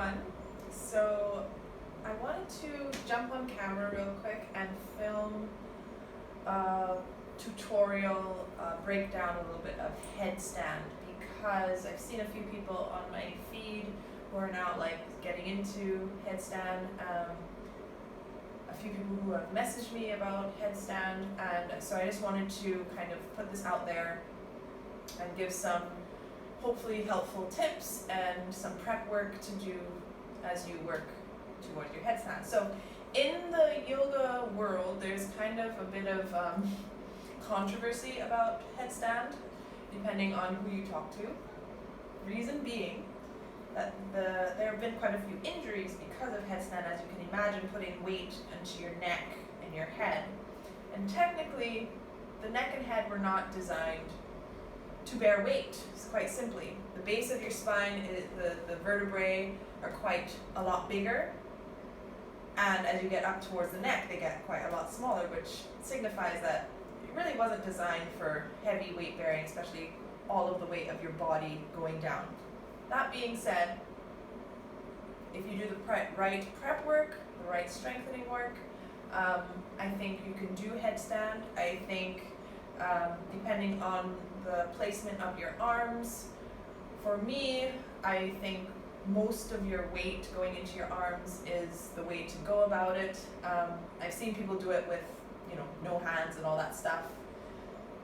everyone. So I wanted to jump on camera real quick and film a tutorial breakdown a little bit of headstand, because I've seen a few people on my feed who are now like getting into headstand. A few people who have messaged me about headstand, and so I just wanted to kind of put this out there and give some hopefully helpful tips and some prep work to do as you work towards your headstand. So in the yoga world, there's kind of a bit of controversy about headstand, depending on who you talk to. Reason being that there have been quite a few injuries because of headstand, as you can imagine, putting weight into your neck and your head. And technically, the neck and head were not designed to bear weight, quite simply. The base of your spine, the vertebrae are quite a lot bigger, and as you get up towards the neck, they get quite a lot smaller, which signifies that it really wasn't designed for heavy weight bearing, especially all of the weight of your body going down. That being said, if you do the right prep work, the right strengthening work, I think you can do headstand. I think depending on the placement of your arms, for me, I think most of your weight going into your arms is the way to go about it. I've seen people do it with, no hands and all that stuff.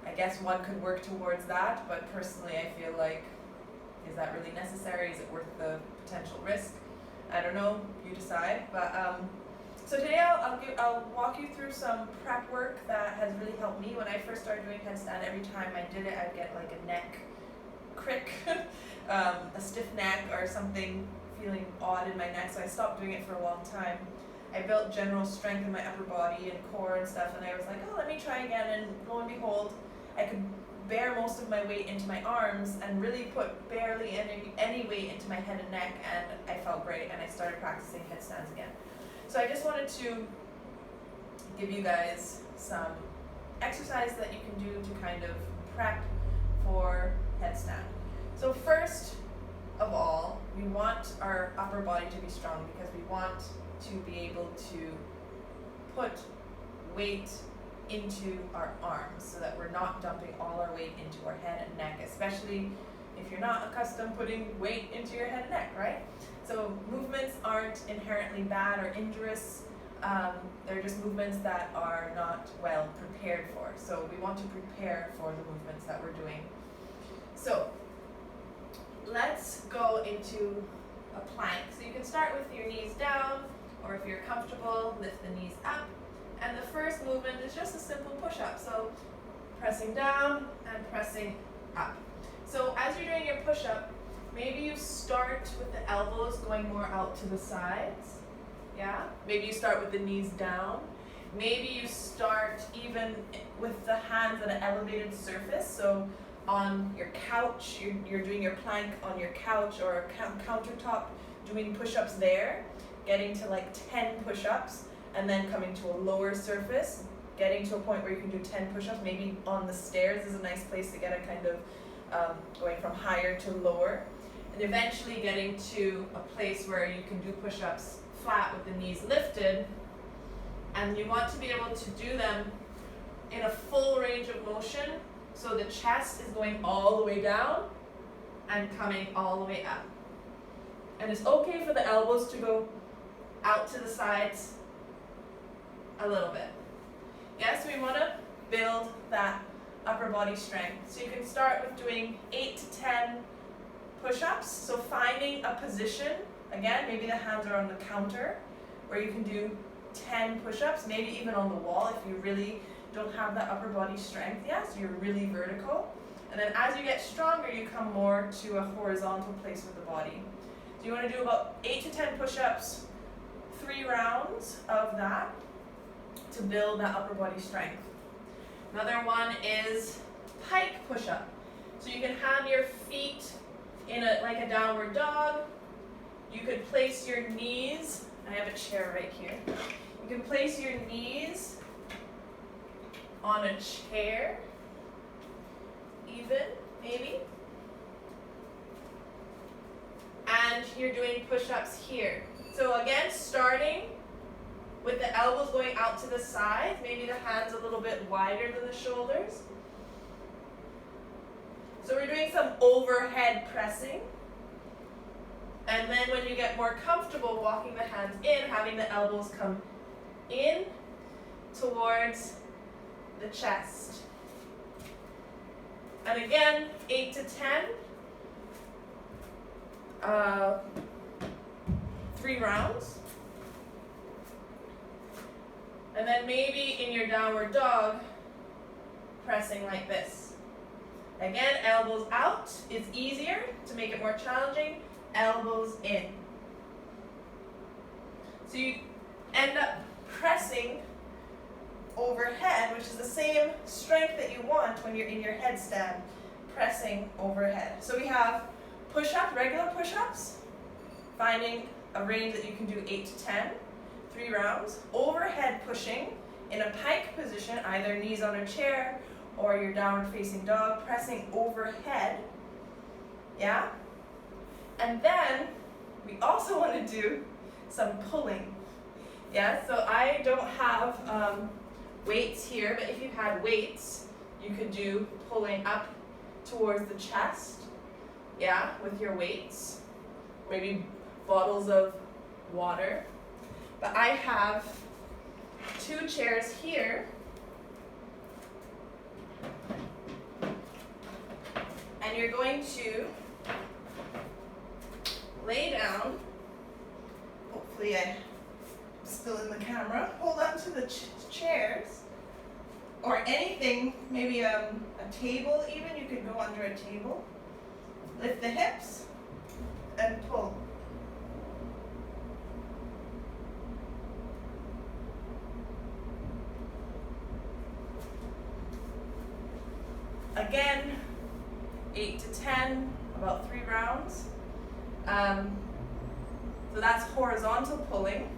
I guess one could work towards that, but personally I feel like, is that really necessary? Is it worth the potential risk? I don't know, you decide. But so today I'll walk you through some prep work that has really helped me. When I first started doing headstand, every time I did it, I'd get like a neck crick, a stiff neck or something, feeling odd in my neck, so I stopped doing it for a long time. I built general strength in my upper body and core and stuff, and I was like, oh, let me try again, and lo and behold, I could bear most of my weight into my arms and really put barely any weight into my head and neck, and I felt great, and I started practicing headstands again. So I just wanted to give you guys some exercise that you can do to kind of prep for headstand. So first of all, we want our upper body to be strong because we want to be able to put weight into our arms so that we're not dumping all our weight into our head and neck, especially if you're not accustomed putting weight into your head and neck, right? So movements aren't inherently bad or injurious. They're just movements that are not well prepared for. So we want to prepare for the movements that we're doing. So let's go into a plank. So you can start with your knees down, or if you're comfortable, lift the knees up. And the first movement is just a simple push-up. So pressing down and pressing up. So as you're doing your push-up, maybe you start with the elbows going more out to the sides. Yeah? Maybe you start with the knees down. Maybe you start even with the hands at an elevated surface. So on your couch, you're doing your plank on your couch or a countertop, doing push-ups there, getting to like 10 push-ups, and then coming to a lower surface, getting to a point where you can do 10 push-ups. Maybe on the stairs is a nice place to get a kind of going from higher to lower, and eventually getting to a place where you can do push-ups flat with the knees lifted, and you want to be able to do them in a full range of motion, so the chest is going all the way down and coming all the way up. And it's okay for the elbows to go out to the sides a little bit. Yes, we want to build that upper body strength. So you can start with doing 8 to 10 push-ups. So finding a position, again, maybe the hands are on the counter, where you can do 10 push-ups, maybe even on the wall if you really don't have that upper body strength yet, so you're really vertical. And then as you get stronger, you come more to a horizontal place with the body. So you want to do about 8 to 10 push-ups, 3 rounds of that to build that upper body strength. Another one is pike push-up. So you can have your feet in like a downward dog. You could place your knees, I have a chair right here. You can place your knees on a chair, even, maybe. and you're doing push-ups here. So again, starting with the elbows going out to the side, maybe the hands a little bit wider than the shoulders. So we're doing some overhead pressing. And then when you get more comfortable walking the hands in, having the elbows come in towards the chest. And again, 8 to 10. 3 rounds. And then maybe in your downward dog, pressing like this. Again, elbows out is easier. To make it more challenging, elbows in. So you end up pressing overhead, which is the same strength that you want when you're in your headstand, pressing overhead. So we have push-up, regular push-ups, finding a range that you can do 8 to 10, 3 rounds. Overhead pushing in a pike position, either knees on a chair or your downward facing dog, pressing overhead. Yeah? And then we also want to do some pulling. Yeah, so I don't have weights here, but if you had weights, you could do pulling up towards the chest. Yeah, with your weights. Maybe bottles of water. But I have 2 chairs here. And you're going to lay down. Hopefully I'm still in the camera. Hold on to the chairs. Or anything, maybe a table even. You could go under a table. Lift the hips and pull. Again, 8 to 10, about 3 rounds. So that's horizontal pulling.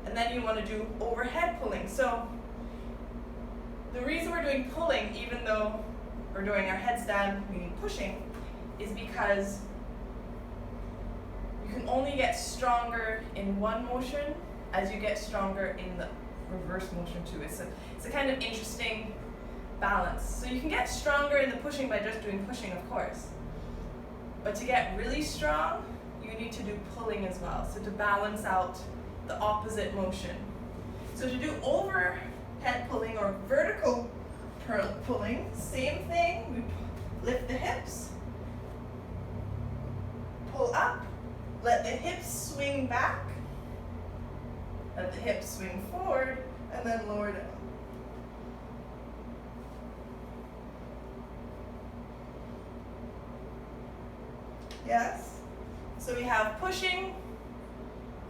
And then you want to do overhead pulling. So the reason we're doing pulling, even though we're doing our headstand, meaning pushing, is because you can only get stronger in one motion as you get stronger in the reverse motion too. It's a kind of interesting balance. So you can get stronger in the pushing by just doing pushing, of course. But to get really strong, you need to do pulling as well. So to balance out the opposite motion. So to do overhead pulling or vertical pulling, same thing. We lift the hips, pull up, let the hips swing back, let the hips swing forward, and then lower down. Yes? So we have pushing,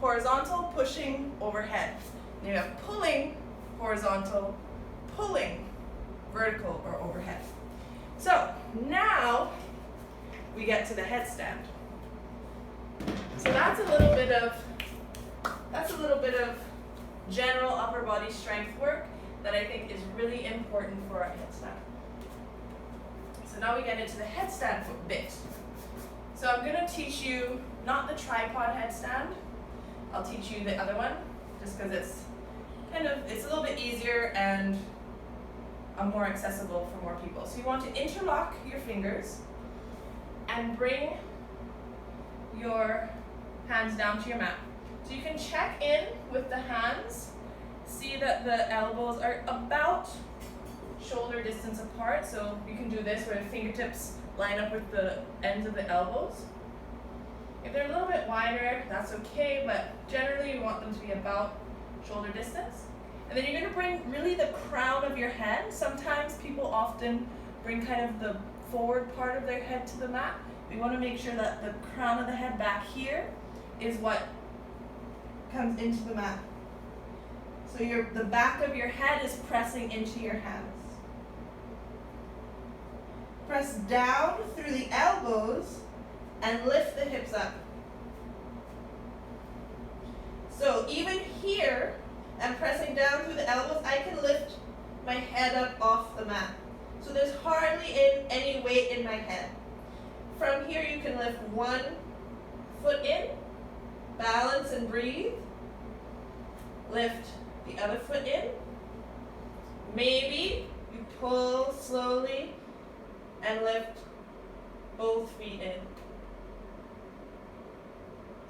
horizontal, pushing, overhead. And you have pulling, horizontal, pulling, vertical or overhead. So now we get to the headstand. So that's a little bit of general upper body strength work that I think is really important for our headstand. So now we get into the headstand bit. So I'm going to teach you not the tripod headstand. I'll teach you the other one, just because it's a little bit easier and more accessible for more people. So you want to interlock your fingers and bring your hands down to your mat. So you can check in with the hands, see that the elbows are about shoulder distance apart. So you can do this where the fingertips line up with the ends of the elbows. If they're a little bit wider, that's okay, but generally you want them to be about shoulder distance. And then you're going to bring really the crown of your head. Sometimes people often bring kind of the forward part of their head to the mat. We want to make sure that the crown of the head back here is what comes into the mat. So the back of your head is pressing into your hands. Press down through the elbows and lift the hips up. So even here, I'm pressing down through the elbows, I can lift my head up off the mat. So there's hardly any weight in my head. From here you can lift 1, foot in, balance and breathe. Lift the other foot in. Maybe you pull slowly and lift both feet in.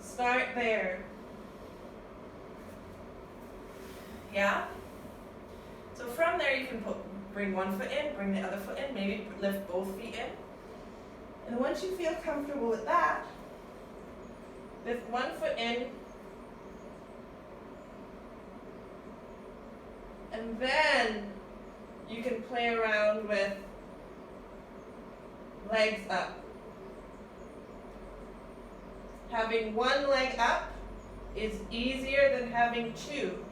Start there. Yeah? So from there you can bring one foot in, bring the other foot in, maybe lift both feet in. And once you feel comfortable with that, lift one foot in, and then you can play around with legs up. Having one leg up is easier than having two.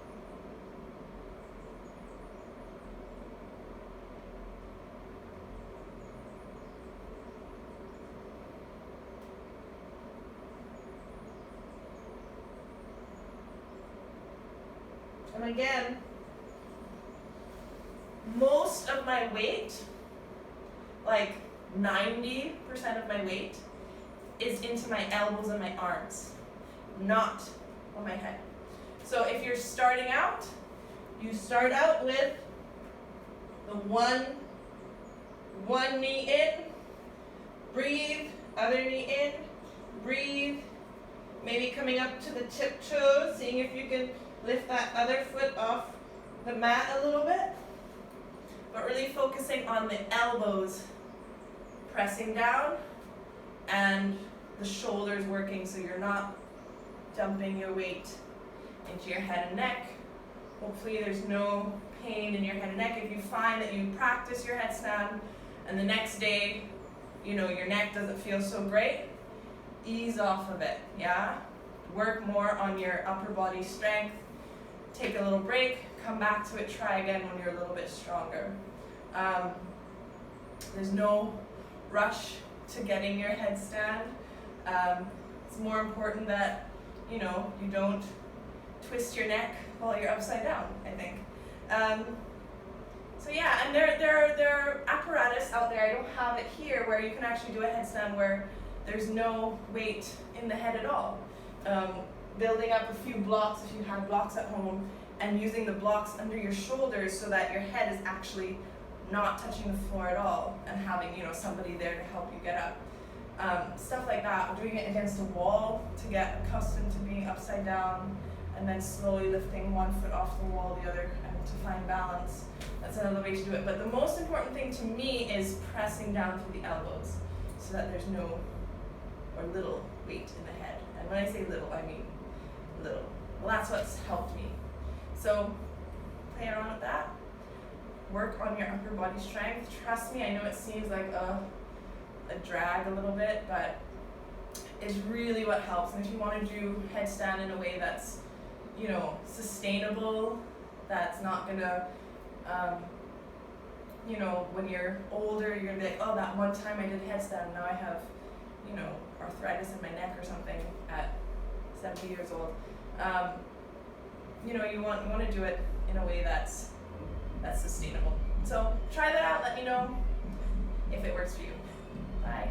And again, most of my weight, like 90% of my weight, is into my elbows and my arms, not on my head. So if you're starting out, you start out with the one knee in, breathe, other knee in, breathe, maybe coming up to the tiptoes, seeing if you can lift that other foot off the mat a little bit, but really focusing on the elbows pressing down and the shoulders working so you're not dumping your weight into your head and neck. Hopefully there's no pain in your head and neck. If you find that you practice your headstand and the next day, your neck doesn't feel so great, ease off of it, yeah? Work more on your upper body strength. Take a little break, come back to it, try again when you're a little bit stronger. There's no rush to getting your headstand. It's more important that, you don't twist your neck while you're upside down, I think. So yeah, and there are apparatus out there, I don't have it here, where you can actually do a headstand where there's no weight in the head at all. Building up a few blocks, if you have blocks at home, and using the blocks under your shoulders so that your head is actually not touching the floor at all, and having somebody there to help you get up. Stuff like that, or doing it against a wall to get accustomed to being upside down, and then slowly lifting one foot off the wall, the other, and to find balance. That's another way to do it. But the most important thing to me is pressing down through the elbows so that there's no or little weight in the head. And when I say little, I mean little. Well, that's what's helped me. So play around with that. Work on your upper body strength. Trust me, I know it seems like a drag a little bit, but it's really what helps. And if you want to do headstand in a way that's, sustainable, that's not gonna, when you're older, you're gonna be like, oh, that one time I did headstand, now I have, arthritis in my neck or something at 70 years old. You want to do it in a way that's sustainable. So try that out. Let me know if it works for you. Bye.